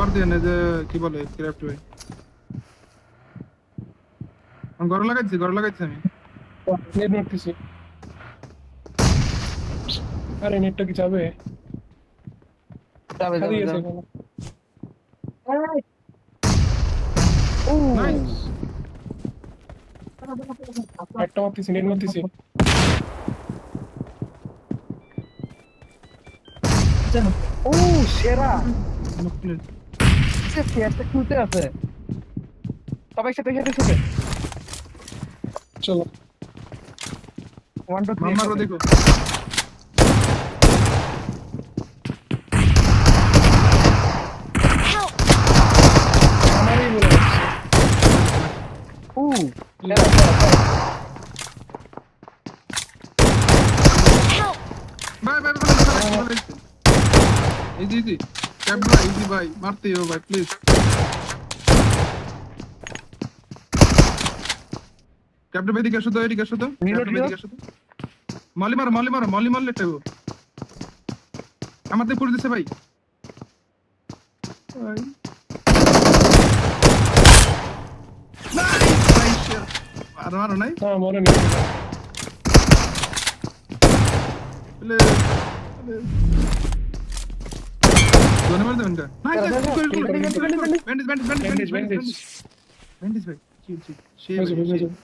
কর দেন এই যে কি বলে ক্রাফট ভাই আমি ঘর লাগাইছি আমি নেট মারতেছি। আরে নেটটা কি যাবে? যাবে খালি যাবে গেছে যাবে। এখানে। ও নাইস একটা মারতেছি, নেট মারতেছি। ও সেরা মুশকিল সে ফেয়ারটা খুলতে আছে সবাই সাথে সাথে সাথে চলো 1 2 3 মারো দেখো আমারই বলে যাচ্ছে। ও সেরা সেরা সেরা। ভাই ইজি ক্যাপ ভাই ইজি ভাই মারতে हो ভাই প্লিজ ক্যাপ্টেন ভাই এদিকে আসো তো Reload, ক্যাপ্টেন ভাই এদিকে আসো তো মলি মারলে টাইও আমাদের করে দিছে ভাই ভাই নাইস ভাই মারো নাই না মরে নেই। दोनों मार दे उनका नाइस Bandage, बैंडेज bandage। भाई chill হয়ে যাবে, হয়ে যাবে।